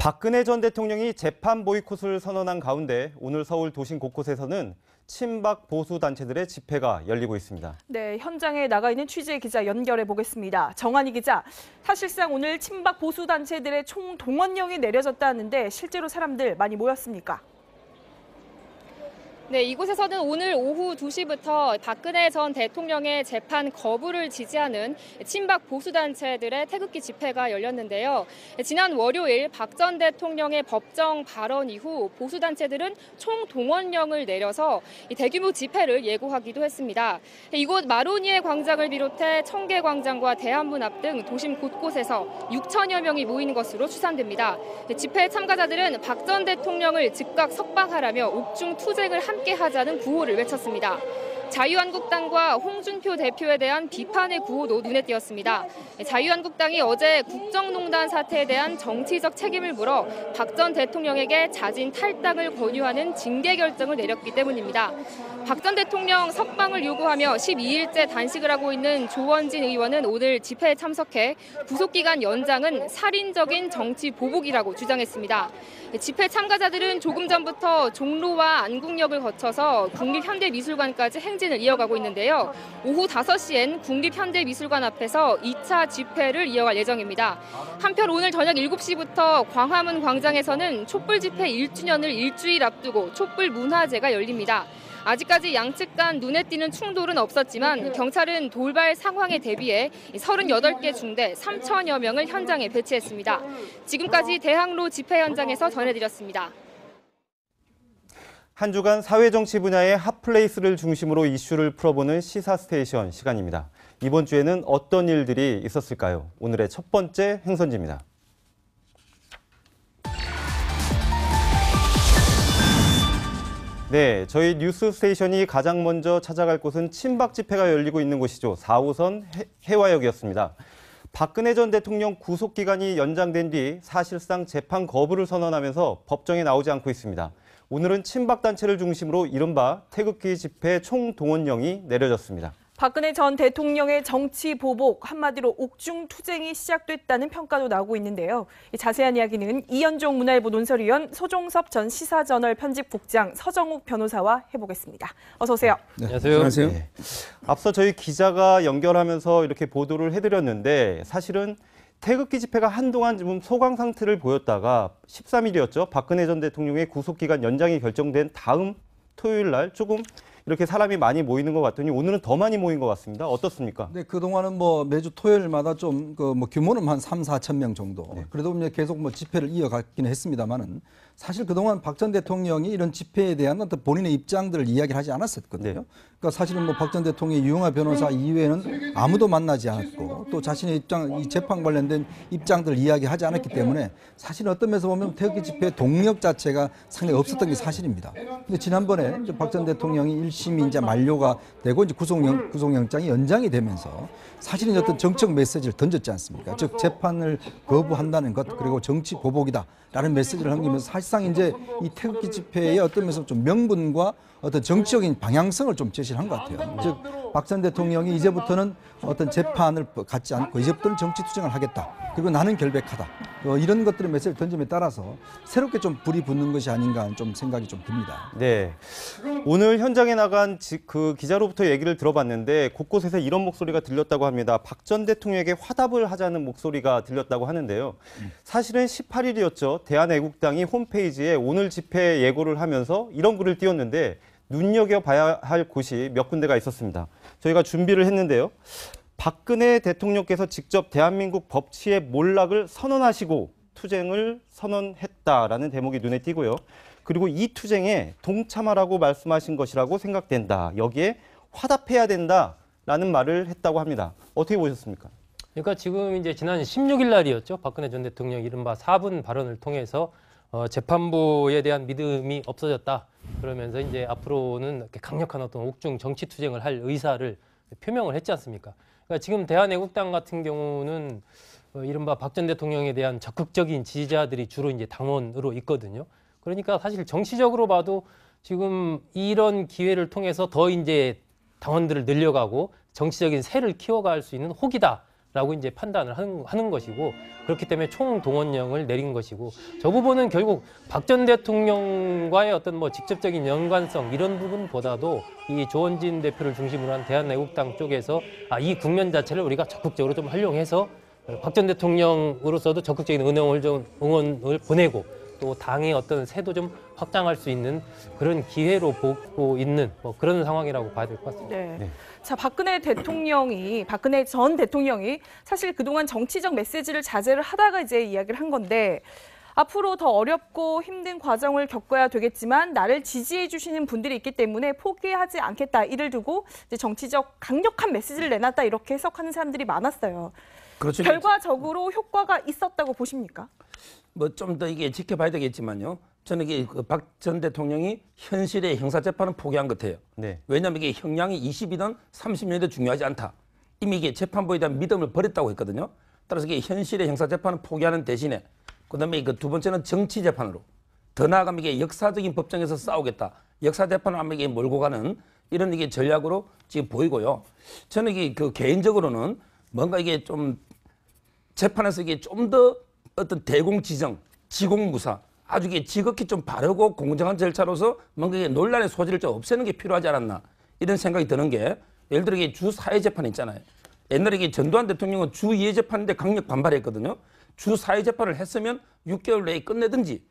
박근혜 전 대통령이 재판 보이콧을 선언한 가운데 오늘 서울 도심 곳곳에서는 친박 보수 단체들의 집회가 열리고 있습니다. 네, 현장에 나가 있는 취재 기자 연결해 보겠습니다. 정한희 기자, 사실상 오늘 친박 보수 단체들의 총동원령이 내려졌다는데 실제로 사람들 많이 모였습니까? 네, 이곳에서는 오늘 오후 2시부터 박근혜 전 대통령의 재판 거부를 지지하는 친박 보수단체들의 태극기 집회가 열렸는데요. 지난 월요일 박 전 대통령의 법정 발언 이후 보수단체들은 총동원령을 내려서 대규모 집회를 예고하기도 했습니다. 이곳 마로니에 광장을 비롯해 청계광장과 대한문 앞 등 도심 곳곳에서 6천여 명이 모이는 것으로 추산됩니다. 집회 참가자들은 박 전 대통령을 즉각 석방하라며 옥중 투쟁을 함께 하자는 구호를 외쳤습니다. 자유한국당과 홍준표 대표에 대한 비판의 구호도 눈에 띄었습니다. 자유한국당이 어제 국정농단 사태에 대한 정치적 책임을 물어 박 전 대통령에게 자진 탈당을 권유하는 징계 결정을 내렸기 때문입니다. 박 전 대통령 석방을 요구하며 12일째 단식을 하고 있는 조원진 의원은 오늘 집회에 참석해 구속기간 연장은 살인적인 정치 보복이라고 주장했습니다. 집회 참가자들은 조금 전부터 종로와 안국역을 거쳐서 국립현대미술관까지 행진을 이어가고 있는데요. 오후 5시엔 국립현대미술관 앞에서 2차 집회를 이어갈 예정입니다. 한편 오늘 저녁 7시부터 광화문 광장에서는 촛불 집회 1주년을 일주일 앞두고 촛불 문화제가 열립니다. 아직까지 양측 간 눈에 띄는 충돌은 없었지만 경찰은 돌발 상황에 대비해 38개 중대 3천여 명을 현장에 배치했습니다. 지금까지 대학로 집회 현장에서 전해드렸습니다. 한 주간 사회정치 분야의 핫플레이스를 중심으로 이슈를 풀어보는 시사스테이션 시간입니다. 이번 주에는 어떤 일들이 있었을까요? 오늘의 첫 번째 행선지입니다. 네, 저희 뉴스 스테이션이 가장 먼저 찾아갈 곳은 친박 집회가 열리고 있는 곳이죠. 4호선 해화역이었습니다. 박근혜 전 대통령 구속기간이 연장된 뒤 사실상 재판 거부를 선언하면서 법정에 나오지 않고 있습니다. 오늘은 친박 단체를 중심으로 이른바 태극기 집회 총동원령이 내려졌습니다. 박근혜 전 대통령의 정치 보복, 한마디로 옥중 투쟁이 시작됐다는 평가도 나오고 있는데요. 자세한 이야기는 이현종 문화일보 논설위원, 소종섭 전 시사저널 편집국장, 서정욱 변호사와 해보겠습니다. 어서 오세요. 네, 안녕하세요. 네. 앞서 저희 기자가 연결하면서 이렇게 보도를 해드렸는데 사실은 태극기 집회가 한동안 좀 소강 상태를 보였다가 13일이었죠. 박근혜 전 대통령의 구속기간 연장이 결정된 다음 토요일 날 조금 이렇게 사람이 많이 모이는 것 같더니 오늘은 더 많이 모인 것 같습니다. 어떻습니까? 네, 그동안은 매주 토요일마다 좀 규모는 한 3, 4천 명 정도. 네. 그래도 이제 계속 집회를 이어갔기는 했습니다만은 사실 그동안 박 전 대통령이 이런 집회에 대한 어떤 본인의 입장들을 이야기를 하지 않았었거든요. 네. 그러니까 사실은 박 전 대통령의 유영하 변호사 이외에는 아무도 만나지 않았고 또 자신의 입장, 이 재판 관련된 입장들을 이야기하지 않았기 때문에 사실 어떤 면에서 보면 태극기 집회 동력 자체가 상당히 없었던 게 사실입니다. 근데 지난번에 박 전 대통령이 1심이 이제 만료가 되고 이제 구속영장이 연장이 되면서 사실은 어떤 정책 메시지를 던졌지 않습니까? 즉 재판을 거부한다는 것 그리고 정치 보복이다라는 메시지를 남기면서 사실상 이제 이 태극기 집회의 어떤 면에서 좀 명분과 어떤 정치적인 방향성을 좀 제시를 한 것 같아요. 즉 박 전 대통령이 이제부터는 어떤 재판을 갖지 않고 이제부터는 정치 투쟁을 하겠다. 그리고 나는 결백하다. 이런 것들의 메시지를 던짐에 따라서 새롭게 좀 불이 붙는 것이 아닌가 좀 생각이 좀 듭니다. 네, 오늘 현장에 나간 그 기자로부터 얘기를 들어봤는데 곳곳에서 이런 목소리가 들렸다고 합니다. 박 전 대통령에게 화답을 하자는 목소리가 들렸다고 하는데요. 사실은 18일이었죠. 대한애국당이 홈페이지에 오늘 집회 예고를 하면서 이런 글을 띄웠는데 눈여겨봐야 할 곳이 몇 군데가 있었습니다. 저희가 준비를 했는데요. 박근혜 대통령께서 직접 대한민국 법치의 몰락을 선언하시고 투쟁을 선언했다라는 대목이 눈에 띄고요. 그리고 이 투쟁에 동참하라고 말씀하신 것이라고 생각된다. 여기에 화답해야 된다라는 말을 했다고 합니다. 어떻게 보셨습니까? 그러니까 지금 이제 지난 16일 날이었죠. 박근혜 전 대통령 이른바 4분 발언을 통해서 재판부에 대한 믿음이 없어졌다. 그러면서 이제 앞으로는 이렇게 강력한 어떤 옥중 정치 투쟁을 할 의사를 표명을 했지 않습니까? 그러니까 지금 대한애국당 같은 경우는 이른바 박 전 대통령에 대한 적극적인 지지자들이 주로 이제 당원으로 있거든요. 그러니까 사실 정치적으로 봐도 지금 이런 기회를 통해서 더 이제 당원들을 늘려가고 정치적인 세를 키워갈 수 있는 혹이다. 라고 이제 판단을 하는 것이고, 그렇기 때문에 총동원령을 내린 것이고, 저 부분은 결국 박 전 대통령과의 어떤 뭐 직접적인 연관성 이런 부분보다도 이 조원진 대표를 중심으로 한 대한애국당 쪽에서 이 국면 자체를 우리가 적극적으로 좀 활용해서 박 전 대통령으로서도 적극적인 응원을 보내고, 또 당의 어떤 세도 좀 확장할 수 있는 그런 기회로 보고 있는 뭐 그런 상황이라고 봐야 될 것 같습니다. 네. 자, 박근혜 전 대통령이 사실 그동안 정치적 메시지를 자제를 하다가 이제 이야기를 한 건데, 앞으로 더 어렵고 힘든 과정을 겪어야 되겠지만 나를 지지해 주시는 분들이 있기 때문에 포기하지 않겠다. 이를 두고 이제 정치적 강력한 메시지를 내놨다, 이렇게 해석하는 사람들이 많았어요. 그렇죠. 결과적으로 효과가 있었다고 보십니까? 뭐 좀 더 이게 지켜봐야 되겠지만요. 저는 이게 박 전 대통령이 현실의 형사재판은 포기한 것 같아요. 네. 왜냐하면 이게 형량이 20이든 30년이든 중요하지 않다. 이미 이게 재판부에 대한 믿음을 버렸다고 했거든요. 따라서 이게 현실의 형사재판은 포기하는 대신에, 그다음에 그 두 번째는 정치재판으로, 더 나아가면 이게 역사적인 법정에서 싸우겠다. 역사재판을 아마 이게 몰고 가는 이런 이게 전략으로 지금 보이고요. 저는 이게 그 개인적으로는 뭔가 이게 좀 재판에서 이게 좀 더 어떤 대공지정, 지공무사, 아주 이게 지극히 좀 바르고 공정한 절차로서 뭔가 이게 논란의 소지를 좀 없애는 게 필요하지 않았나, 이런 생각이 드는 게, 예를 들어 이게 주 4회 재판 있잖아요. 옛날에 이게 전두환 대통령은 주 2회 재판인데 강력 반발했거든요. 주 4회 재판을 했으면 6개월 내에 끝내든지,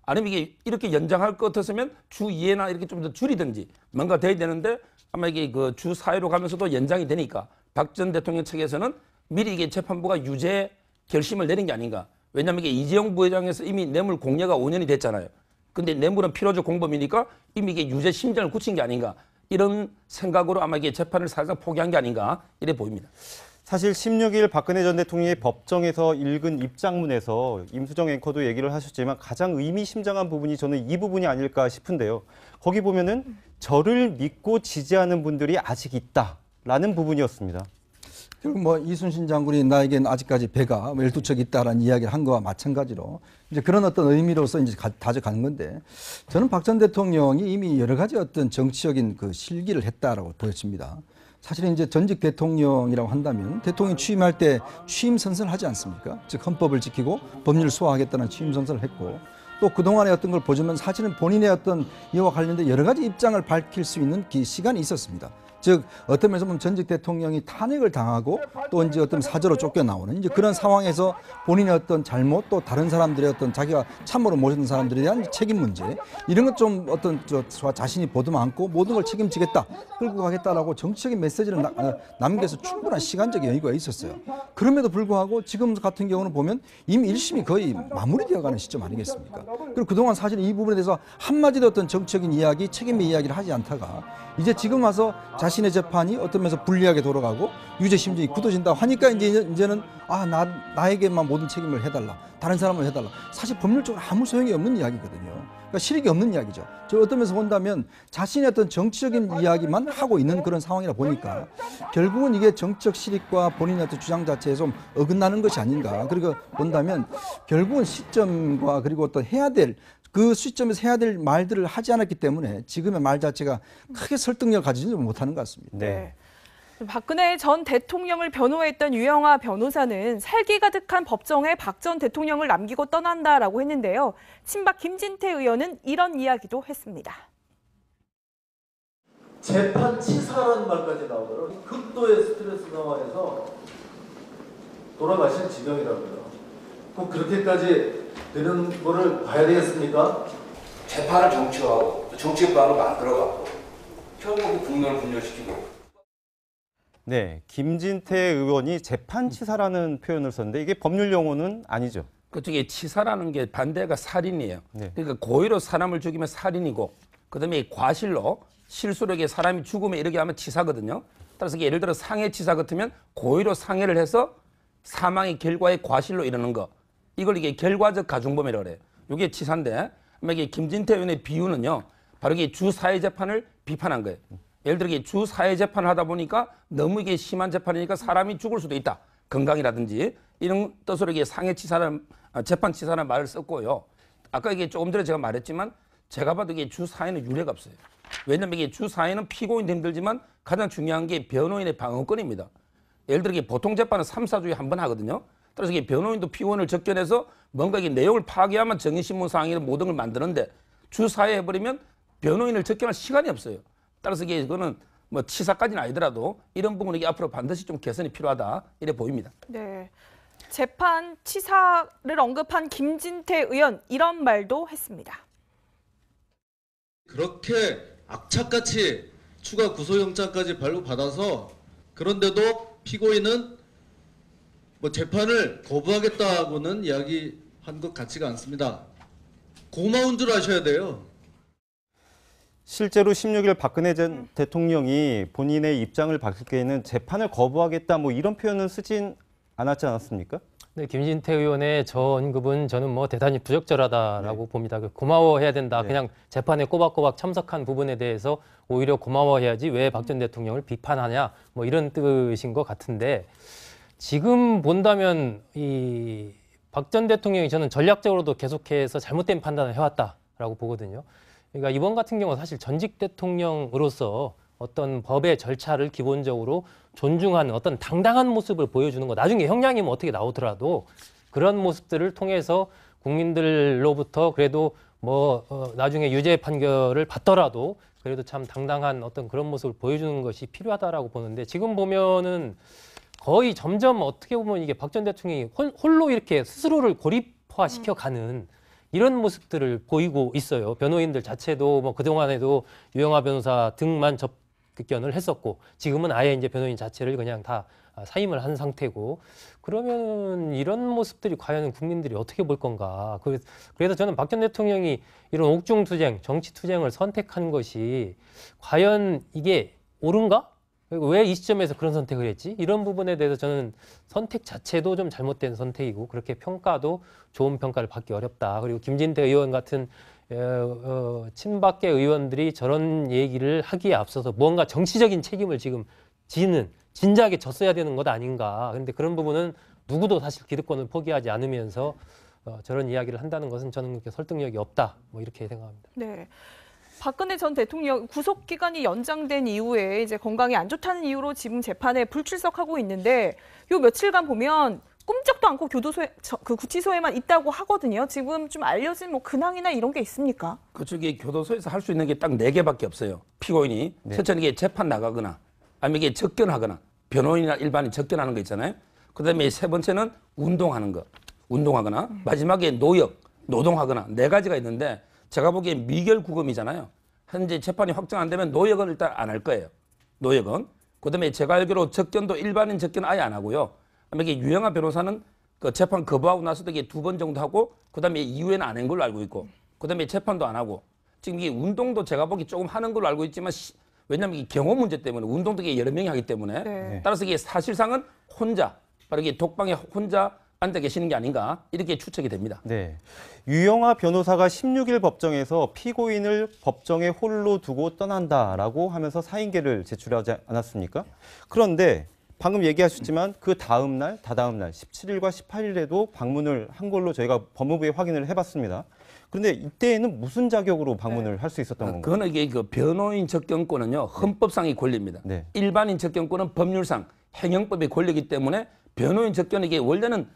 아니면 이게 이렇게 연장할 것 같았으면 주 2회나 이렇게 좀 더 줄이든지 뭔가 돼야 되는데, 아마 이게 그 주 4회로 가면서도 연장이 되니까 박 전 대통령 측에서는 미리 이게 재판부가 유죄 결심을 내린 게 아닌가. 왜냐하면 이게 이재용 부회장에서 이미 뇌물 공여가 5년이 됐잖아요. 근데 뇌물은 필요적 공범이니까 이미 이게 유죄 심정을 굳힌 게 아닌가. 이런 생각으로 아마 이게 재판을 사실상 포기한 게 아닌가, 이래 보입니다. 사실 16일 박근혜 전 대통령이 법정에서 읽은 입장문에서 임수정 앵커도 얘기를 하셨지만 가장 의미심장한 부분이 저는 이 부분이 아닐까 싶은데요. 거기 보면은 저를 믿고 지지하는 분들이 아직 있다라는 부분이었습니다. 결국 뭐 이순신 장군이 나에겐 아직까지 배가 12척 있다라는 이야기를 한 거와 마찬가지로 이제 그런 어떤 의미로서 이제 다져가는 건데, 저는 박 전 대통령이 이미 여러 가지 어떤 정치적인 그 실기를 했다라고 보여집니다. 사실은 이제 전직 대통령이라고 한다면 대통령이 취임할 때 취임 선서를 하지 않습니까? 즉 헌법을 지키고 법률을 수호하겠다는 취임 선서를 했고, 또 그동안의 어떤 걸 보자면 사실은 본인의 어떤 이와 관련된 여러 가지 입장을 밝힐 수 있는 시간이 있었습니다. 즉 어떤 면에서 보면 전직 대통령이 탄핵을 당하고 또 이제 어떤 사저로 쫓겨나오는 이제 그런 상황에서 본인의 어떤 잘못, 또 다른 사람들의 어떤 자기가 참모로 모셨던 사람들에 대한 책임 문제, 이런 것 좀 어떤 저 자신이 보듬어 안고 모든 걸 책임지겠다, 끌고 가겠다라고 정치적인 메시지를 남겨서 충분한 시간적 여유가 있었어요. 그럼에도 불구하고 지금 같은 경우는 보면 이미 1심이 거의 마무리되어가는 시점 아니겠습니까? 그리고 그동안 사실 이 부분에 대해서 한마디도 어떤 정치적인 이야기, 책임의 이야기를 하지 않다가 이제 지금 와서 자신의 재판이 어떤 면에서 불리하게 돌아가고 유죄 심정이 굳어진다 하니까 이제는 나에게만 모든 책임을 해달라, 다른 사람을 해달라. 사실 법률적으로 아무 소용이 없는 이야기거든요. 그러니까 실익이 없는 이야기죠. 저 어떤 면에서 본다면 자신의 어떤 정치적인 이야기만 하고 있는 그런 상황이라 보니까 결국은 이게 정치적 실익과 본인의 어떤 주장 자체에 좀 어긋나는 것이 아닌가. 그리고 본다면 결국은 시점과 그리고 어떤 해야 될 그 시점에서 해야 될 말들을 하지 않았기 때문에 지금의 말 자체가 크게 설득력을 가지지 못하는 것 같습니다. 네. 박근혜 전 대통령을 변호했던 유영하 변호사는 살기 가득한 법정에 박 전 대통령을 남기고 떠난다라고 했는데요. 친박 김진태 의원은 이런 이야기도 했습니다. 재판 치사라는 말까지 나오더라고요. 극도의 스트레스 상황에서 돌아가신 지경이라고요. 꼭 그렇게까지 되는 거를 봐야 되겠습니까? 재판을 정치화하고 정치법안을 만들어갖고 결국 국면을 분열시키고. 네, 김진태 의원이 재판치사라는 표현을 썼는데 이게 법률 용어는 아니죠. 그쪽에 치사라는 게 반대가 살인이에요. 네. 그러니까 고의로 사람을 죽이면 살인이고, 그다음에 과실로 실수로 이게 사람이 죽으면 이렇게 하면 치사거든요. 따라서 예를 들어 상해치사 같으면 고의로 상해를 해서 사망의 결과에 과실로 이르는 거. 이걸 이게 결과적 가중범이라고 그래요. 이게 치사인데, 이게 김진태 의원의 비유는요, 바로 이게 주 4회 재판을 비판한 거예요. 예를 들어 주 4회 재판을 하다 보니까 너무 이게 심한 재판이니까 사람이 죽을 수도 있다. 건강이라든지 이런 뜻으로 이게 상해치사라는 재판치사라는 말을 썼고요. 아까 이게 조금 전에 제가 말했지만 제가 봐도 이게 주 4회는 유례가 없어요. 왜냐하면 이게 주 4회는 피고인도 힘들지만 가장 중요한 게 변호인의 방어권입니다. 예를 들어 이게 보통 재판은 3, 4주에 한 번 하거든요. 따라서 이게 변호인도 피고인을 접견해서 뭔가 이게 내용을 파악해야만 정의신문 상황이나 모든 걸 만드는데 주 4회 해버리면 변호인을 접견할 시간이 없어요. 따라서 이게 이거는 뭐 치사까지는 아니더라도 이런 부분은 이게 앞으로 반드시 좀 개선이 필요하다 이래 보입니다. 네. 재판 치사를 언급한 김진태 의원 이런 말도 했습니다. 그렇게 악착같이 추가 구속영장까지 발부받아서 그런데도 피고인은 뭐 재판을 거부하겠다고는 이야기한 것 같지가 않습니다. 고마운 줄 아셔야 돼요. 실제로 16일 박근혜 전 대통령이 본인의 입장을 밝힐 때에는 재판을 거부하겠다 뭐 이런 표현은 쓰진 않았지 않았습니까? 네, 김진태 의원의 저 언급은 저는 뭐 대단히 부적절하다라고 봅니다. 고마워해야 된다. 네. 그냥 재판에 꼬박꼬박 참석한 부분에 대해서 오히려 고마워해야지 왜 박 전 대통령을 비판하냐 뭐 이런 뜻인 것 같은데 지금 본다면 이 박 전 대통령이 저는 전략적으로도 계속해서 잘못된 판단을 해왔다라고 보거든요. 그러니까 이번 같은 경우는 사실 전직 대통령으로서 어떤 법의 절차를 기본적으로 존중하는 어떤 당당한 모습을 보여주는 거. 나중에 형량이 뭐 어떻게 나오더라도 그런 모습들을 통해서 국민들로부터 그래도 뭐 나중에 유죄 판결을 받더라도 그래도 참 당당한 어떤 그런 모습을 보여주는 것이 필요하다라고 보는데 지금 보면은 거의 점점 어떻게 보면 이게 박 전 대통령이 홀로 이렇게 스스로를 고립화시켜가는 이런 모습들을 보이고 있어요. 변호인들 자체도 뭐 그동안에도 유영하 변호사 등만 접견을 했었고 지금은 아예 이제 변호인 자체를 그냥 다 사임을 한 상태고 그러면 이런 모습들이 과연 국민들이 어떻게 볼 건가. 그래서 저는 박 전 대통령이 이런 옥중투쟁, 정치투쟁을 선택한 것이 과연 이게 옳은가? 왜 이 시점에서 그런 선택을 했지? 이런 부분에 대해서 저는 선택 자체도 좀 잘못된 선택이고 그렇게 평가도 좋은 평가를 받기 어렵다. 그리고 김진태 의원 같은 친박계 의원들이 저런 얘기를 하기에 앞서서 무언가 정치적인 책임을 지금 진작에 졌어야 되는 것 아닌가. 그런데 그런 부분은 누구도 사실 기득권을 포기하지 않으면서 저런 이야기를 한다는 것은 저는 그렇게 설득력이 없다. 뭐 이렇게 생각합니다. 네. 박근혜 전 대통령 구속 기간이 연장된 이후에 이제 건강이 안 좋다는 이유로 지금 재판에 불출석하고 있는데 요 며칠간 보면 꿈쩍도 않고 교도소에 그 구치소에만 있다고 하거든요. 지금 좀 알려진 뭐 근황이나 이런 게 있습니까? 그렇죠. 이게 교도소에서 할 수 있는 게 딱 4개밖에 없어요. 피고인이 첫째는 이게 재판 나가거나 아니면 이게 접견하거나 변호인이나 일반인 접견하는 거 있잖아요. 그다음에 세 번째는 운동하는 거, 운동하거나 마지막에 노동하거나 4가지가 있는데 제가 보기엔 미결구금이잖아요. 현재 재판이 확정 안 되면 노역은 일단 안 할 거예요. 노역은. 그다음에 제가 알기로 접견도 일반인 접견 아예 안 하고요. 이게 유영하 변호사는 그 재판 거부하고 나서도 이게 2번 정도 하고 그다음에 이후에는 안 한 걸로 알고 있고 그다음에 재판도 안 하고 지금 이게 운동도 제가 보기 조금 하는 걸로 알고 있지만 왜냐하면 이 경호 문제 때문에 운동도 이게 여러 명이 하기 때문에 네. 따라서 이게 사실상은 혼자 바로 이게 독방에 혼자 앉아 계시는 게 아닌가 이렇게 추측이 됩니다. 네. 유영하 변호사가 16일 법정에서 피고인을 법정에 홀로 두고 떠난다라고 하면서 사인계를 제출하지 않았습니까? 그런데 방금 얘기하셨지만 그 다음 날, 다다음 날 17일과 18일에도 방문을 한 걸로 저희가 법무부에 확인을 해봤습니다. 그런데 이때에는 무슨 자격으로 방문을 할 수 있었던 건가요? 그거는 이게 그 변호인 접견권은요 헌법상의 권리입니다. 네. 일반인 접견권은 법률상 행정법의 권리이기 때문에 변호인 접견은 이게 원래는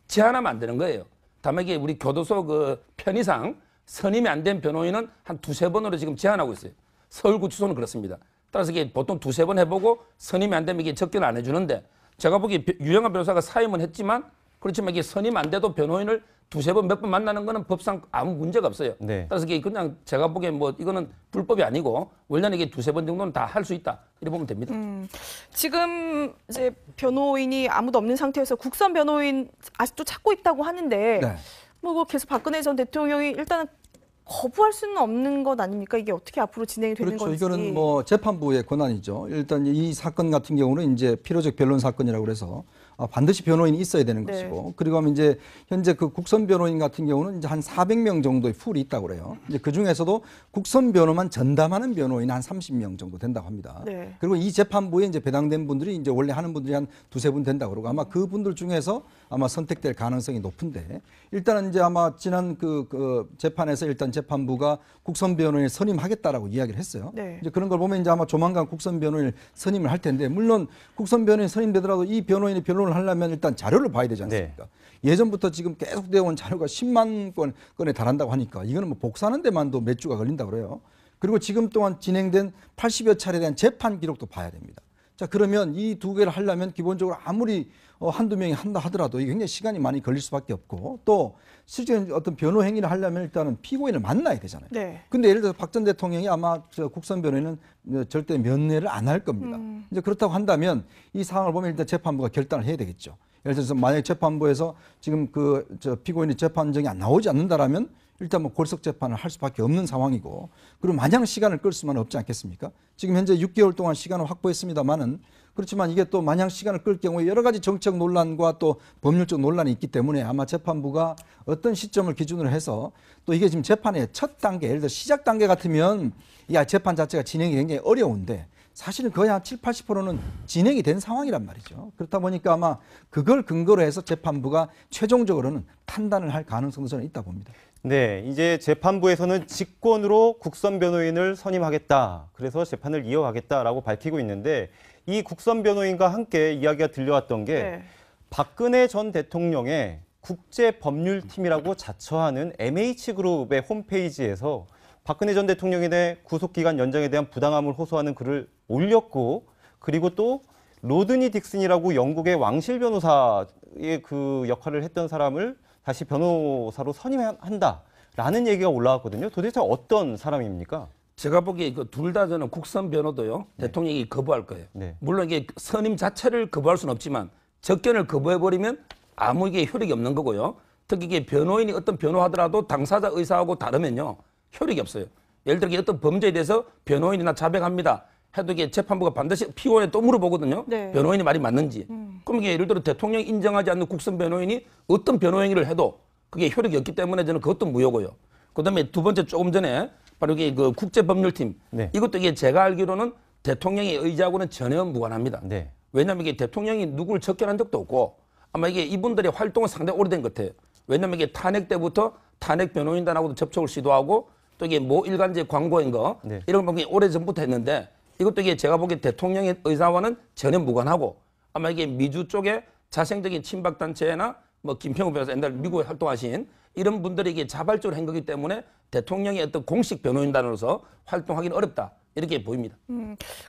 제한하면 안 되는 거예요. 다만 이게 우리 교도소 그 편의상 선임이 안 된 변호인은 한 2-3번으로 지금 제한하고 있어요. 서울구치소는 그렇습니다. 따라서 이게 보통 2-3번 해보고 선임이 안 되면 이게 접견 안 해주는데 제가 보기에 유영하 변호사가 사임은 했지만 그렇지만 이게 선임 안 돼도 변호인을 2-3번 몇 번 만나는 거는 법상 아무 문제가 없어요. 네. 따라서 이게 그냥 제가 보기엔 뭐 이거는 불법이 아니고 원래는 이게 2-3번 정도는 다 할 수 있다 이렇게 보면 됩니다. 지금 이제 변호인이 아무도 없는 상태에서 국선 변호인 아직도 찾고 있다고 하는데 네. 뭐 계속 박근혜 전 대통령이 일단은 거부할 수는 없는 것 아닙니까? 이게 어떻게 앞으로 진행이 되는 그렇죠. 건지. 이거는 뭐 재판부의 권한이죠. 일단 이 사건 같은 경우는 이제 필요적 변론 사건이라고 그래서 반드시 변호인이 있어야 되는 네. 것이고 그리고 하면 이제 현재 그 국선 변호인 같은 경우는 이제 한 400명 정도의 풀이 있다고 그래요. 이제 그 중에서도 국선 변호만 전담하는 변호인 한 30명 정도 된다고 합니다. 네. 그리고 이 재판부에 이제 배당된 분들이 이제 원래 하는 분들이 한 2-3분 된다고 그러고 아마 그 분들 중에서 아마 선택될 가능성이 높은데 일단은 이제 아마 지난 그 재판에서 일단 재판부가 국선 변호인을 선임하겠다라고 이야기를 했어요. 네. 이제 그런 걸 보면 이제 아마 조만간 국선 변호인을 선임을 할 텐데 물론 국선 변호인 선임되더라도 이 변호인이 변론을 하려면 일단 자료를 봐야 되지 않습니까? 예전부터 지금 계속 되어 온 자료가 10만 건에 달한다고 하니까 이거는 뭐 복사하는 데만도 몇 주가 걸린다고 그래요. 그리고 지금 동안 진행된 80여 차례에 대한 재판 기록도 봐야 됩니다. 자, 그러면 이 두 개를 하려면 기본적으로 아무리 한두 명이 한다 하더라도 이게 굉장히 시간이 많이 걸릴 수밖에 없고 또 실제 어떤 변호 행위를 하려면 일단은 피고인을 만나야 되잖아요. 네. 근데 예를 들어서 박 전 대통령이 아마 국선 변호인은 절대 면회를 안 할 겁니다. 이제 그렇다고 한다면 이 상황을 보면 일단 재판부가 결단을 해야 되겠죠. 예를 들어서 만약 재판부에서 지금 피고인이 재판정이 안 나오지 않는다라면 일단 뭐 골석 재판을 할 수밖에 없는 상황이고 그리고 마냥 시간을 끌 수만 없지 않겠습니까? 지금 현재 6개월 동안 시간을 확보했습니다만은 그렇지만 이게 또 마냥 시간을 끌 경우에 여러 가지 정책 논란과 또 법률적 논란이 있기 때문에 아마 재판부가 어떤 시점을 기준으로 해서 또 이게 지금 재판의 첫 단계, 예를 들어 시작 단계 같으면 야 재판 자체가 진행이 굉장히 어려운데 사실은 거의 한 70, 80%는 진행이 된 상황이란 말이죠. 그렇다 보니까 아마 그걸 근거로 해서 재판부가 최종적으로는 판단을 할 가능성도 저는 있다 봅니다. 네, 이제 재판부에서는 직권으로 국선 변호인을 선임하겠다. 그래서 재판을 이어가겠다라고 밝히고 있는데 이 국선 변호인과 함께 이야기가 들려왔던 게 네. 박근혜 전 대통령의 국제법률팀이라고 자처하는 MH그룹의 홈페이지에서 박근혜 전 대통령에 대해 구속기간 연장에 대한 부당함을 호소하는 글을 올렸고 그리고 또 로드니 딕슨이라고 영국의 왕실 변호사의 그 역할을 했던 사람을 다시 변호사로 선임한다라는 얘기가 올라왔거든요. 도대체 어떤 사람입니까? 제가 보기에 그 둘 다 저는 국선 변호도요. 대통령이 거부할 거예요. 네. 물론 이게 선임 자체를 거부할 수는 없지만 접견을 거부해버리면 아무 이게 효력이 없는 거고요. 특히 이게 변호인이 어떤 변호하더라도 당사자 의사하고 다르면요. 효력이 없어요. 예를 들어 어떤 범죄에 대해서 변호인이나 자백합니다. 해도 이게 재판부가 반드시 피고인에 또 물어보거든요. 네. 변호인이 말이 맞는지. 그럼 이게 예를 들어 대통령이 인정하지 않는 국선 변호인이 어떤 변호 행위를 해도 그게 효력이 없기 때문에 저는 그것도 무효고요. 그다음에 두 번째 조금 전에 바로 이게 그 국제법률팀. 네. 이것도 이게 제가 알기로는 대통령의 의지하고는 전혀 무관합니다. 네. 왜냐하면 이게 대통령이 누구를 접견한 적도 없고 아마 이게 이분들의 활동은 상당히 오래된 것 같아요. 왜냐하면 이게 탄핵 때부터 탄핵 변호인단하고도 접촉을 시도하고 또 이게 모 일간지 광고인 거 네. 이런 거 오래 전부터 했는데 이것도 이게 제가 보기에 대통령의 의사와는 전혀 무관하고 아마 이게 미주 쪽에 자생적인 친박 단체나 뭐 김평우 변호사 옛날 미국에 활동하신 이런 분들이 이게 자발적으로 한 거기 때문에 대통령의 어떤 공식 변호인단으로서 활동하기는 어렵다 이렇게 보입니다.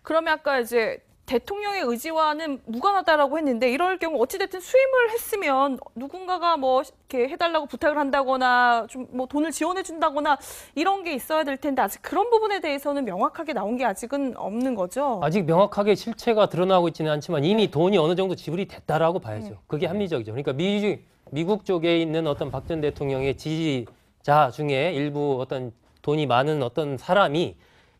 그러면 아까 이제 대통령의 의지와는 무관하다라고 했는데 이럴 경우 어찌됐든 수임을 했으면 누군가가 뭐 이렇게 해달라고 부탁을 한다거나 좀 뭐 돈을 지원해 준다거나 이런 게 있어야 될 텐데 아직 그런 부분에 대해서는 명확하게 나온 게 아직은 없는 거죠. 아직 명확하게 실체가 드러나고 있지는 않지만 이미 돈이 어느 정도 지불이 됐다라고 봐야죠. 그게 합리적이죠. 그러니까 미국 쪽에 있는 어떤 박 전 대통령의 지지자 중에 일부 어떤 돈이 많은 어떤 사람이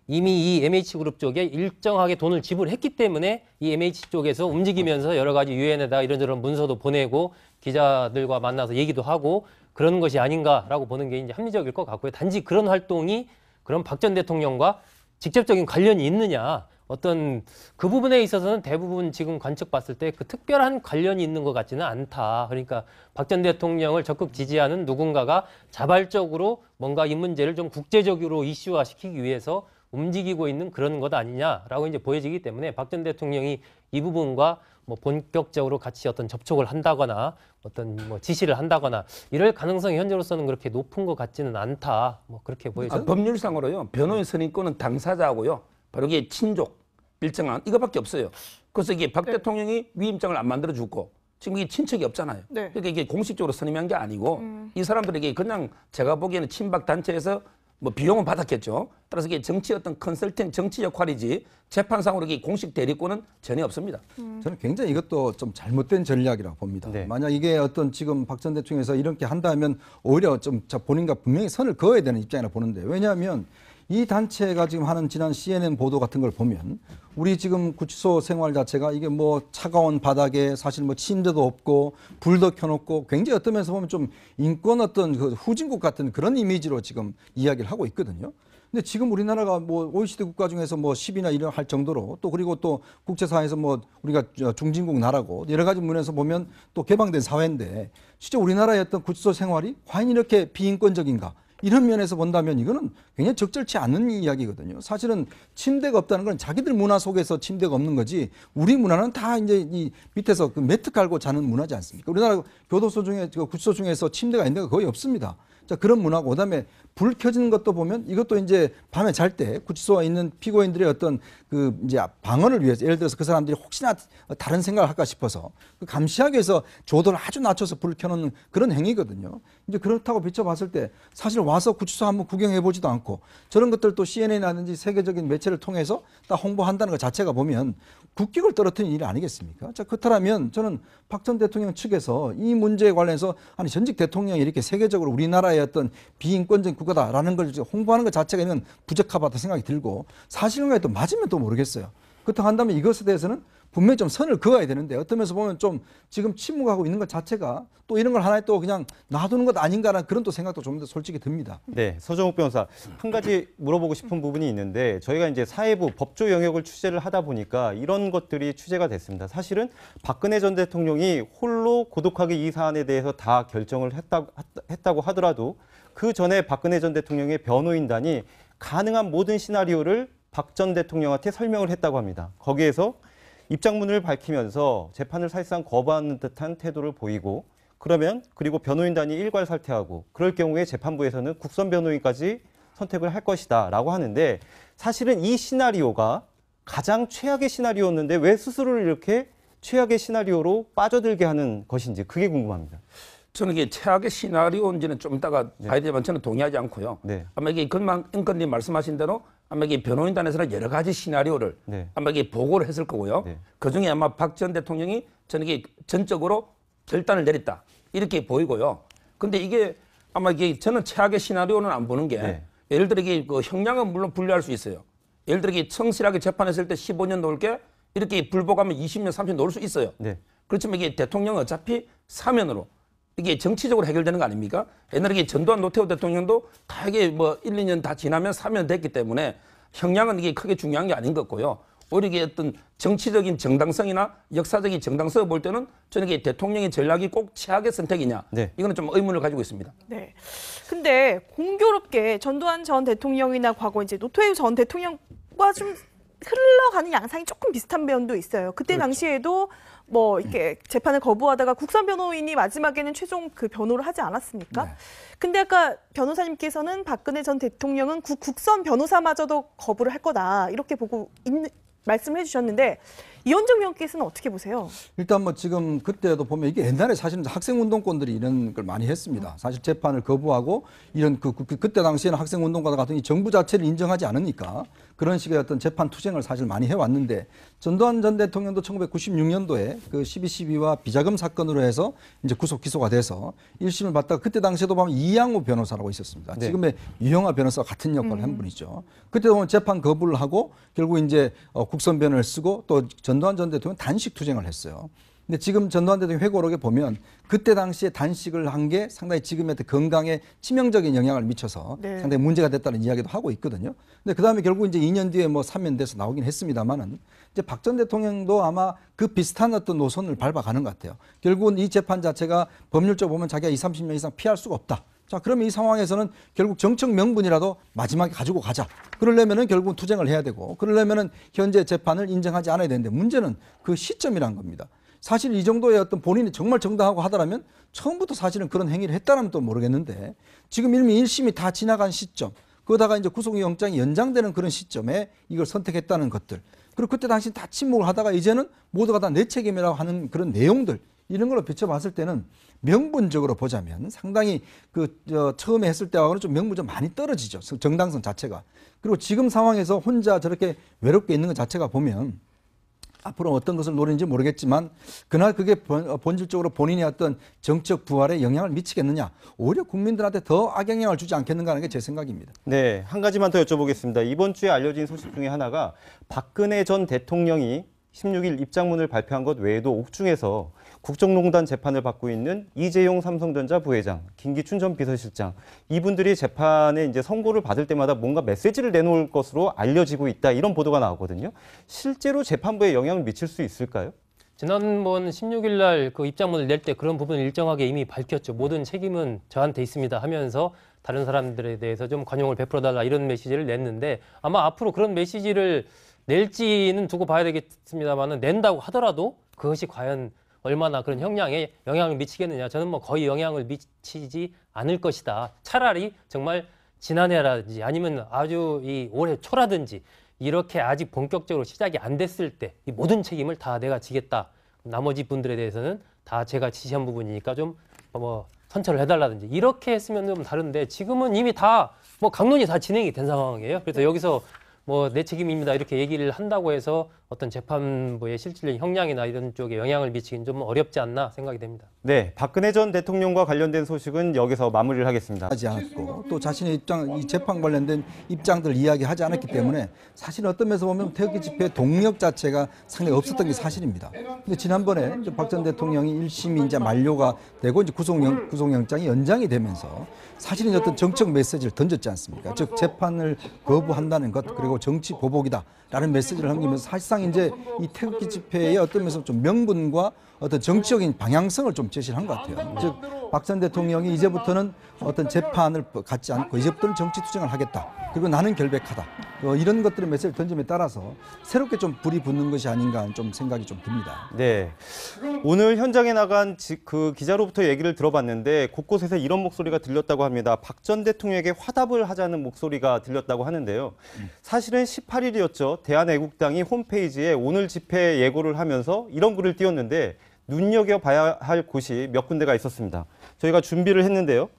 이미 이 MH그룹 쪽에 일정하게 돈을 지불했기 때문에 이 MH 쪽에서 움직이면서 여러 가지 유엔에다 이런저런 문서도 보내고 기자들과 만나서 얘기도 하고 그런 것이 아닌가라고 보는 게 이제 합리적일 것 같고요. 단지 그런 활동이 그런 박 전 대통령과 직접적인 관련이 있느냐 어떤 그 부분에 있어서는 대부분 지금 관측 봤을 때 그 특별한 관련이 있는 것 같지는 않다. 그러니까 박 전 대통령을 적극 지지하는 누군가가 자발적으로 뭔가 이 문제를 좀 국제적으로 이슈화시키기 위해서 움직이고 있는 그런 것 아니냐라고 이제 보여지기 때문에 박 전 대통령이 이 부분과 뭐 본격적으로 같이 어떤 접촉을 한다거나 어떤 뭐 지시를 한다거나 이럴 가능성이 현재로서는 그렇게 높은 것 같지는 않다. 뭐 그렇게 보여져요. 법률상으로요. 변호인 선임권은 당사자하고요. 바로 이게 친족, 일정한 이거밖에 없어요. 그래서 이게 박 대통령이 위임장을 안 만들어 주고 지금 이게 친척이 없잖아요. 네. 그러니까 이게 공식적으로 선임한 게 아니고 이 사람들에게 그냥 제가 보기에는 친박 단체에서 뭐 비용은 받았겠죠. 따라서 이게 정치 어떤 컨설팅 정치 역할이지 재판상으로 이게 공식 대리권은 전혀 없습니다. 저는 굉장히 이것도 좀 잘못된 전략이라고 봅니다. 네. 만약 이게 어떤 지금 박 전 대통령에서 이렇게 한다면 오히려 좀 본인과 분명히 선을 그어야 되는 입장이라 보는데 왜냐하면 이 단체가 지금 하는 지난 CNN 보도 같은 걸 보면 우리 지금 구치소 생활 자체가 이게 뭐 차가운 바닥에 사실 뭐 침대도 없고 불도 켜놓고 굉장히 어떤 면에서 보면 좀 인권 어떤 그 후진국 같은 그런 이미지로 지금 이야기를 하고 있거든요. 근데 지금 우리나라가 뭐 OECD 국가 중에서 뭐 10위나 이런 할 정도로 또 그리고 또 국제사회에서 뭐 우리가 중진국 나라고 여러 가지 면에서 보면 또 개방된 사회인데 진짜 우리나라의 어떤 구치소 생활이 과연 이렇게 비인권적인가? 이런 면에서 본다면 이거는 굉장히 적절치 않은 이야기거든요. 사실은 침대가 없다는 건 자기들 문화 속에서 침대가 없는 거지 우리 문화는 다 이제 이 밑에서 그 매트 깔고 자는 문화지 않습니까? 우리나라 교도소 중에 구치소 중에서 침대가 있는 데가 거의 없습니다. 자, 그런 문화고 그다음에 불 켜지는 것도 보면 이것도 이제 밤에 잘 때 구치소에 있는 피고인들의 어떤 그 이제 방어를 위해서 예를 들어서 그 사람들이 혹시나 다른 생각을 할까 싶어서 그 감시하기 위해서 조도를 아주 낮춰서 불을 켜놓는 그런 행위거든요. 이제 그렇다고 비춰봤을 때 사실 와서 구치소 한번 구경해 보지도 않고 저런 것들 또 CNN이라든지 세계적인 매체를 통해서 다 홍보한다는 것 자체가 보면 국격을 떨어뜨리는 일이 아니겠습니까? 자, 그렇다면 저는 박 전 대통령 측에서 이 문제에 관련해서 아니 전직 대통령이 이렇게 세계적으로 우리나라의 어떤 비인권적 국가다라는 걸 홍보하는 것 자체가 이건 부적합하다 생각이 들고 사실관계에 또 맞으면 또 모르겠어요. 그렇다고 한다면 이것에 대해서는 분명히 좀 선을 그어야 되는데 어떤 면에서 보면 좀 지금 침묵하고 있는 것 자체가 또 이런 걸 하나의 또 그냥 놔두는 것 아닌가라는 그런 또 생각도 좀 더 솔직히 듭니다. 네, 서정욱 변호사 한 가지 물어보고 싶은 부분이 있는데 저희가 이제 사회부 법조 영역을 취재를 하다 보니까 이런 것들이 취재가 됐습니다. 사실은 박근혜 전 대통령이 홀로 고독하게 이 사안에 대해서 다 결정을 했다고 하더라도 그 전에 박근혜 전 대통령의 변호인단이 가능한 모든 시나리오를 박 전 대통령한테 설명을 했다고 합니다. 거기에서 입장문을 밝히면서 재판을 사실상 거부하는 듯한 태도를 보이고 그리고 변호인단이 일괄살퇴하고 그럴 경우에 재판부에서는 국선 변호인까지 선택을 할 것이다 라고 하는데 사실은 이 시나리오가 가장 최악의 시나리오였는데 왜 스스로를 이렇게 최악의 시나리오로 빠져들게 하는 것인지 그게 궁금합니다. 저는 이게 최악의 시나리오인지는 좀 이따가 봐야 되지만 저는 동의하지 않고요. 네. 아마 이게 건만 앵커님 말씀하신 대로 아마 이게 변호인단에서는 여러 가지 시나리오를 아마 이게 보고를 했을 거고요. 그 중에 아마 박 전 대통령이 저는 이게 전적으로 결단을 내렸다 이렇게 보이고요. 근데 이게 아마 이게 저는 최악의 시나리오는 안 보는 게 예를 들어 이게 그 형량은 물론 분리할 수 있어요. 예를 들어 이게 성실하게 재판했을 때 15년 놓을 게 이렇게 불복하면 20년, 30년 놓을 수 있어요. 그렇지만 이게 대통령은 어차피 사면으로 이게 정치적으로 해결되는 거 아닙니까? 옛날에 이게 전두환 노태우 대통령도 다 이게 뭐 1, 2년 다 지나면 사면 됐기 때문에 형량은 이게 크게 중요한 게 아닌 것 같고요. 오히려 이게 어떤 정치적인 정당성이나 역사적인 정당성을 볼 때는 저는 이게 대통령의 전략이 꼭 최악의 선택이냐. 이거는 좀 의문을 가지고 있습니다. 네. 근데 공교롭게 전두환 전 대통령이나 과거 이제 노태우 전 대통령과 좀 흘러가는 양상이 조금 비슷한 면도 있어요. 그때 당시에도 뭐 이렇게 재판을 거부하다가 국선 변호인이 마지막에는 최종 그 변호를 하지 않았습니까? 근데 아까 변호사님께서는 박근혜 전 대통령은 국선 변호사마저도 거부를 할 거다 이렇게 보고 말씀을 해주셨는데 이현정 의원께서는 어떻게 보세요? 일단 뭐 지금 그때도 보면 이게 옛날에 사실은 학생운동권들이 이런 걸 많이 했습니다. 사실 재판을 거부하고 이런 그때 당시에는 학생운동가 같은 이 정부 자체를 인정하지 않으니까 그런 식의 어떤 재판 투쟁을 사실 많이 해왔는데 전두환 전 대통령도 1996년도에 그 12.12와 비자금 사건으로 해서 이제 구속 기소가 돼서 1심을 받다가 그때 당시에도 보면 이양호 변호사라고 있었습니다. 지금의 유영하 변호사와 같은 역할을 한 분이죠. 그때 보면 재판 거부를 하고 결국 이제 국선 변호를 쓰고 또 전두환 전 대통령은 단식 투쟁을 했어요. 근데 지금 전두환 대통령 회고록에 보면 그때 당시에 단식을 한 게 상당히 지금의 건강에 치명적인 영향을 미쳐서 상당히 문제가 됐다는 이야기도 하고 있거든요. 근데 그다음에 결국 이제 2년 뒤에 뭐 사면돼서 나오긴 했습니다만은 이제 박 전 대통령도 아마 그 비슷한 어떤 노선을 밟아가는 것 같아요. 결국은 이 재판 자체가 법률적으로 보면 자기가 20, 30년 이상 피할 수가 없다. 자, 그러면 이 상황에서는 결국 정책 명분이라도 마지막에 가지고 가자. 그러려면은 결국 투쟁을 해야 되고, 그러려면은 현재 재판을 인정하지 않아야 되는데 문제는 그 시점이란 겁니다. 사실 이 정도의 어떤 본인이 정말 정당하고 하더라면 처음부터 사실은 그런 행위를 했다면 또 모르겠는데 지금 이미 1심이 다 지나간 시점, 그러다가 이제 구속영장이 연장되는 그런 시점에 이걸 선택했다는 것들. 그리고 그때 당시 다 침묵을 하다가 이제는 모두가 다 내 책임이라고 하는 그런 내용들. 이런 걸로 비춰봤을 때는 명분적으로 보자면 상당히 처음에 했을 때하고는 좀 명분이 좀 많이 떨어지죠. 정당성 자체가. 그리고 지금 상황에서 혼자 저렇게 외롭게 있는 것 자체가 보면 앞으로 어떤 것을 노리는지 모르겠지만 그날 그게 본질적으로 본인의 어떤 정책 부활에 영향을 미치겠느냐. 오히려 국민들한테 더 악영향을 주지 않겠는가 하는 게 제 생각입니다. 네, 한 가지만 더 여쭤보겠습니다. 이번 주에 알려진 소식 중에 하나가 박근혜 전 대통령이 16일 입장문을 발표한 것 외에도 옥중에서 국정농단 재판을 받고 있는 이재용 삼성전자 부회장, 김기춘 전 비서실장, 이분들이 재판에 이제 선고를 받을 때마다 뭔가 메시지를 내놓을 것으로 알려지고 있다, 이런 보도가 나오거든요. 실제로 재판부에 영향을 미칠 수 있을까요? 지난번 16일 날 그 입장문을 낼 때 그런 부분을 일정하게 이미 밝혔죠. 모든 책임은 저한테 있습니다 하면서 다른 사람들에 대해서 좀 관용을 베풀어달라, 이런 메시지를 냈는데, 아마 앞으로 그런 메시지를 낼지는 두고 봐야 되겠습니다만, 낸다고 하더라도 그것이 과연 얼마나 그런 형량에 영향을 미치겠느냐, 저는 뭐 거의 영향을 미치지 않을 것이다. 차라리 정말 지난해라든지 아니면 아주 이 올해 초라든지 이렇게 아직 본격적으로 시작이 안 됐을 때 이 모든 책임을 다 내가 지겠다, 나머지 분들에 대해서는 다 제가 지시한 부분이니까 좀 뭐 선처를 해달라든지, 이렇게 했으면 좀 다른데, 지금은 이미 다 뭐 강론이 다 진행이 된 상황이에요. 그래서 여기서 뭐 내 책임입니다 이렇게 얘기를 한다고 해서 어떤 재판부의 실질적인 형량이나 이런 쪽에 영향을 미치긴 좀 어렵지 않나 생각이 됩니다. 네, 박근혜 전 대통령과 관련된 소식은 여기서 마무리를 하겠습니다. 하지 않았고 또 자신의 이 재판 관련된 입장들을 이야기하지 않았기 때문에 사실 어떤 면에서 보면 태극기 집회 동력 자체가 상당히 없었던 게 사실입니다. 근데 지난번에 박 전 대통령이 1심이 이제 만료가 되고 이제 구속영장이 연장이 되면서 사실은 어떤 정책 메시지를 던졌지 않습니까? 즉 재판을 거부한다는 것, 그리고 정치 보복이다라는 메시지를 남기면서 사실상 이제 이 태극기 집회의 어떤 면에서 좀 명분과 어떤 정치적인 방향성을 좀 제시를 한 것 같아요. 즉 박 전 대통령이 이제부터는 어떤 재판을 갖지 않고 이제부터는 정치 투쟁을 하겠다. 그리고 나는 결백하다. 이런 것들의 메시지를 던짐에 따라서 새롭게 좀 불이 붙는 것이 아닌가 좀 생각이 좀 듭니다. 네, 오늘 현장에 나간 그 기자로부터 얘기를 들어봤는데 곳곳에서 이런 목소리가 들렸다고 합니다. 박 전 대통령에게 화답을 하자는 목소리가 들렸다고 하는데요. 사실은 18일이었죠. 대한애국당이 홈페이지에 오늘 집회 예고를 하면서 이런 글을 띄웠는데 눈여겨봐야 할 곳이 몇 군데가 있었습니다. 저희가 준비를 했는데요.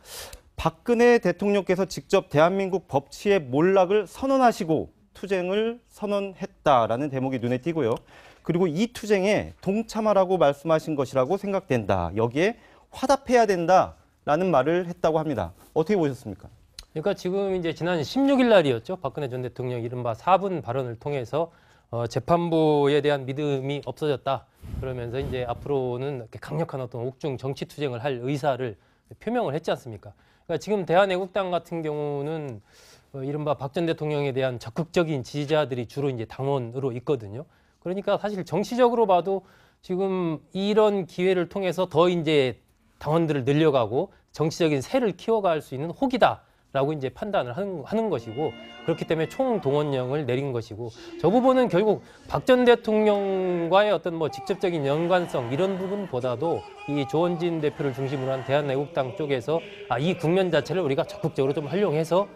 박근혜 대통령께서 직접 대한민국 법치의 몰락을 선언하시고 투쟁을 선언했다라는 대목이 눈에 띄고요. 그리고 이 투쟁에 동참하라고 말씀하신 것이라고 생각된다. 여기에 화답해야 된다라는 말을 했다고 합니다. 어떻게 보셨습니까? 그러니까 지금 이제 지난 16일 날이었죠. 박근혜 전 대통령 이른바 4분 발언을 통해서 재판부에 대한 믿음이 없어졌다. 그러면서 이제 앞으로는 이렇게 강력한 어떤 옥중 정치 투쟁을 할 의사를 표명을 했지 않습니까? 그러니까 지금 대한애국당 같은 경우는 이른바 박 전 대통령에 대한 적극적인 지지자들이 주로 이제 당원으로 있거든요. 그러니까 사실 정치적으로 봐도 지금 이런 기회를 통해서 더 이제 당원들을 늘려가고 정치적인 세를 키워갈 수 있는 혹이다라고 이제 판단을 하는 것이고, 그렇기 때문에 총동원령을 내린 것이고, 저 부분은 결국 박 전 대통령과의 어떤 뭐 직접적인 연관성 이런 부분보다도 이 조원진 대표를 중심으로 한 대한애국당 쪽에서 이 국면 자체를 우리가 적극적으로 좀 활용해서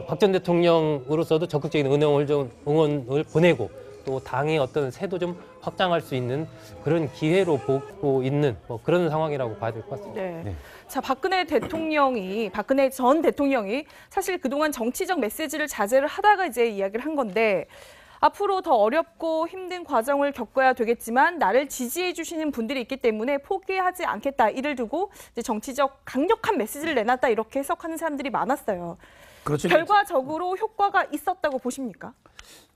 박 전 대통령으로서도 적극적인 응원을 보내고 또 당의 어떤 세도 좀 확장할 수 있는 그런 기회로 보고 있는 뭐 그런 상황이라고 봐야 될 것 같습니다. 네. 네. 자, 박근혜 전 대통령이 사실 그동안 정치적 메시지를 자제를 하다가 이제 이야기를 한 건데, 앞으로 더 어렵고 힘든 과정을 겪어야 되겠지만 나를 지지해 주시는 분들이 있기 때문에 포기하지 않겠다. 이를 두고 이제 정치적 강력한 메시지를 내놨다, 이렇게 해석하는 사람들이 많았어요. 그렇죠. 결과적으로 효과가 있었다고 보십니까?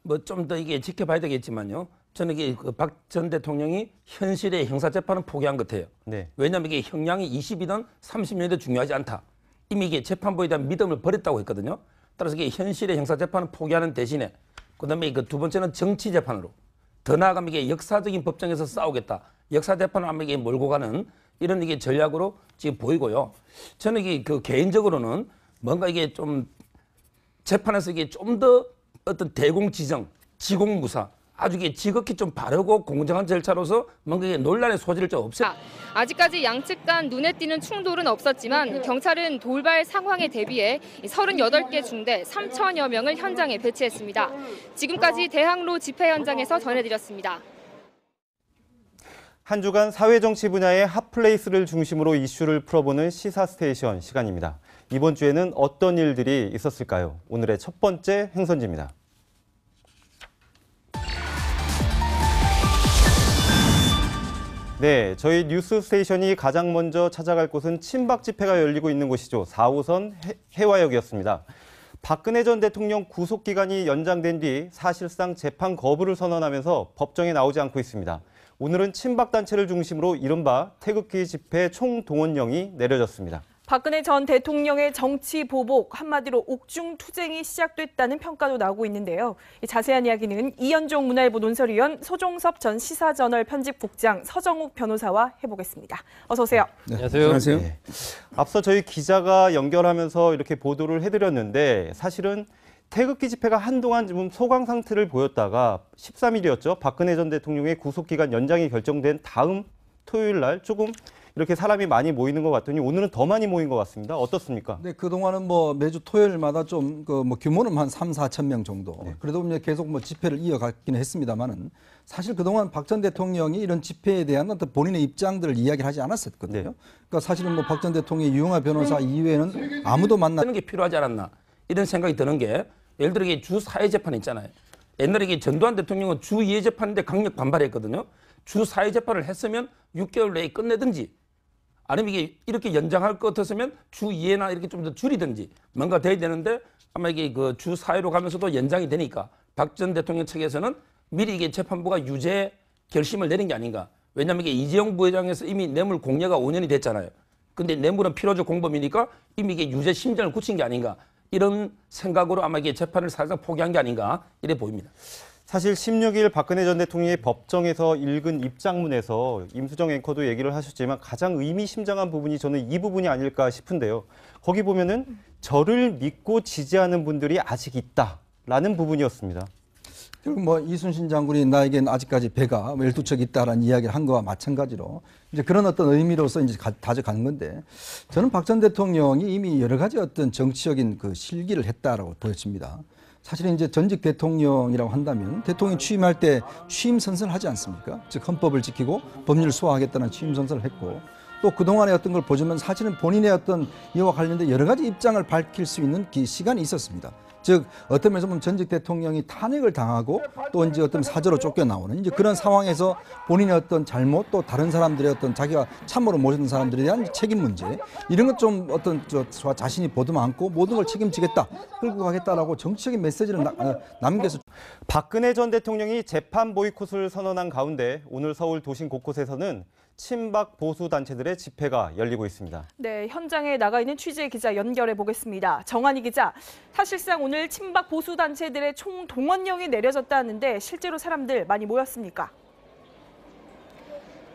뭐 좀 더 이게 지켜봐야 되겠지만요. 저는 이게 박 전 대통령이 현실의 형사재판은 포기한 것 같아요. 네. 왜냐하면 이게 형량이 20이든 30년이든 중요하지 않다. 이미 이게 재판부에 대한 믿음을 버렸다고 했거든요. 따라서 이게 현실의 형사재판은 포기하는 대신에 그다음에 그 두 번째는 정치재판으로 더 나아가면 이게 역사적인 법정에서 싸우겠다. 역사재판을 하면 이게 몰고 가는 이런 이게 전략으로 지금 보이고요. 저는 이게 그 개인적으로는 뭔가 이게 좀 재판에서 이게 좀 더 어떤 대공지정, 지공무사 아주 이게 지극히 좀 바르고 공정한 절차로서 뭔가 이게 논란의 소지를 좀 없애. 아직까지 양측 간 눈에 띄는 충돌은 없었지만 경찰은 돌발 상황에 대비해 38개 중대 3천여 명을 현장에 배치했습니다. 지금까지 대학로 집회 현장에서 전해드렸습니다. 한 주간 사회정치 분야의 핫플레이스를 중심으로 이슈를 풀어보는 시사스테이션 시간입니다. 이번 주에는 어떤 일들이 있었을까요? 오늘의 첫 번째 행선지입니다. 네, 저희 뉴스스테이션이 가장 먼저 찾아갈 곳은 친박 집회가 열리고 있는 곳이죠. 4호선 해화역이었습니다. 박근혜 전 대통령 구속기간이 연장된 뒤 사실상 재판 거부를 선언하면서 법정에 나오지 않고 있습니다. 오늘은 친박단체를 중심으로 이른바 태극기 집회 총동원령이 내려졌습니다. 박근혜 전 대통령의 정치 보복, 한마디로 옥중 투쟁이 시작됐다는 평가도 나오고 있는데요. 자세한 이야기는 이현종 문화일보 논설위원, 소종섭 전 시사저널 편집국장, 서정욱 변호사와 해보겠습니다. 어서 오세요. 네, 안녕하세요. 네. 앞서 저희 기자가 연결하면서 이렇게 보도를 해드렸는데 사실은 태극기 집회가 한동안 좀 소강 상태를 보였다가 13일이었죠. 박근혜 전 대통령의 구속기간 연장이 결정된 다음 토요일 날 조금 이렇게 사람이 많이 모이는 것 같더니 오늘은 더 많이 모인 것 같습니다. 어떻습니까? 네, 그동안은 뭐 매주 토요일마다 좀 규모는 한 3, 4천 명 정도. 네. 그래도 이제 계속 뭐 집회를 이어갔기는 했습니다만은 사실 그동안 박 전 대통령이 이런 집회에 대한 어떤 본인의 입장들을 이야기를 하지 않았었거든요. 네. 그러니까 사실은 뭐 박 전 대통령의 유영하 변호사 이외에는 아무도 하는 게 필요하지 않았나 이런 생각이 드는 게 예를 들어 이게 주 4회 재판 있잖아요. 옛날에 이게 전두환 대통령은 주 2회 재판인데 강력 반발했거든요. 주 4회 재판을 했으면 6개월 내에 끝내든지 아니면 이게 이렇게 연장할 것 같았으면 주 2회나 이렇게 좀 더 줄이든지 뭔가 돼야 되는데 아마 이게 그 주 4회로 가면서도 연장이 되니까 박 전 대통령 측에서는 미리 이게 재판부가 유죄 결심을 내린 게 아닌가. 왜냐하면 이게 이재용 부회장에서 이미 뇌물 공여가 5년이 됐잖아요. 근데 뇌물은 필요적 공범이니까 이미 이게 유죄 심정을 굳힌 게 아닌가. 이런 생각으로 아마 이게 재판을 사실상 포기한 게 아닌가 이래 보입니다. 사실 16일 박근혜 전 대통령이 법정에서 읽은 입장문에서 임수정 앵커도 얘기를 하셨지만 가장 의미심장한 부분이 저는 이 부분이 아닐까 싶은데요. 거기 보면은 저를 믿고 지지하는 분들이 아직 있다라는 부분이었습니다. 결국 뭐 이순신 장군이 나에겐 아직까지 배가 12척 있다라는 이야기를 한 거와 마찬가지로 이제 그런 어떤 의미로서 이제 가져가는 건데 저는 박 전 대통령이 이미 여러 가지 어떤 정치적인 그 실기를 했다라고 보여집니다. 사실은 이제 전직 대통령이라고 한다면 대통령 취임할 때 취임 선서를 하지 않습니까? 즉 헌법을 지키고 법률을 수호하겠다는 취임 선서를 했고 또 그동안의 어떤 걸 보자면 사실은 본인의 어떤 이와 관련된 여러 가지 입장을 밝힐 수 있는 시간이 있었습니다. 즉 어떤 면에서 보면 전직 대통령이 탄핵을 당하고 또 이제 어떤 사저로 쫓겨나오는 이제 그런 상황에서 본인의 어떤 잘못 또 다른 사람들의 어떤 자기가 참모로 모셨던 사람들에 대한 책임 문제 이런 것 좀 어떤 저 자신이 보듬어 안고 모든 걸 책임지겠다 끌고 가겠다라고 정치적인 메시지를 남겨서 박근혜 전 대통령이 재판 보이콧을 선언한 가운데 오늘 서울 도심 곳곳에서는 친박 보수 단체들의 집회가 열리고 있습니다. 네, 현장에 나가 있는 취재 기자 연결해 보겠습니다. 정한희 기자, 사실상 오늘 친박 보수 단체들의 총동원령이 내려졌다는데 실제로 사람들 많이 모였습니까?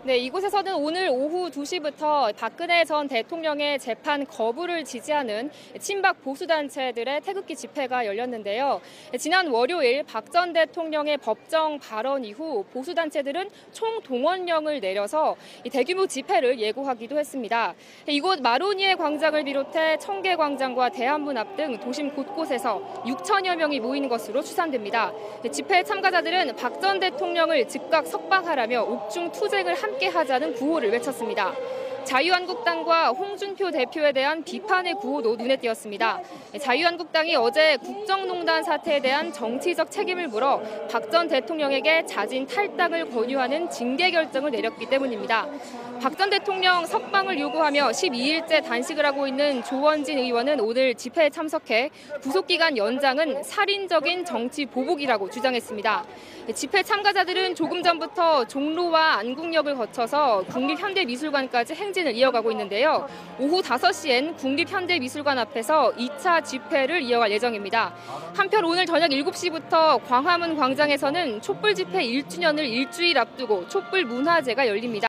네, 이곳에서는 오늘 오후 2시부터 박근혜 전 대통령의 재판 거부를 지지하는 친박 보수단체들의 태극기 집회가 열렸는데요. 지난 월요일 박 전 대통령의 법정 발언 이후 보수단체들은 총동원령을 내려서 대규모 집회를 예고하기도 했습니다. 이곳 마로니에 광장을 비롯해 청계광장과 대한문 앞 등 도심 곳곳에서 6천여 명이 모이는 것으로 추산됩니다. 집회 참가자들은 박 전 대통령을 즉각 석방하라며 옥중 투쟁을 함께 하자는 구호를 외쳤습니다. 자유한국당과 홍준표 대표에 대한 비판의 구호도 눈에 띄었습니다. 자유한국당이 어제 국정농단 사태에 대한 정치적 책임을 물어 박 전 대통령에게 자진 탈당을 권유하는 징계 결정을 내렸기 때문입니다. 박 전 대통령 석방을 요구하며 12일째 단식을 하고 있는 조원진 의원은 오늘 집회에 참석해 구속기간 연장은 살인적인 정치 보복이라고 주장했습니다. 집회 참가자들은 조금 전부터 종로와 안국역을 거쳐서 국립현대미술관까지 행진을 이어가고 있는데요. 오후 5시엔 국립현대미술관 앞에서 2차 집회를 이어갈 예정입니다. 한편 오늘 저녁 7시부터 광화문 광장에서는 촛불 집회 1주년을 일주일 앞두고 촛불 문화제가 열립니다.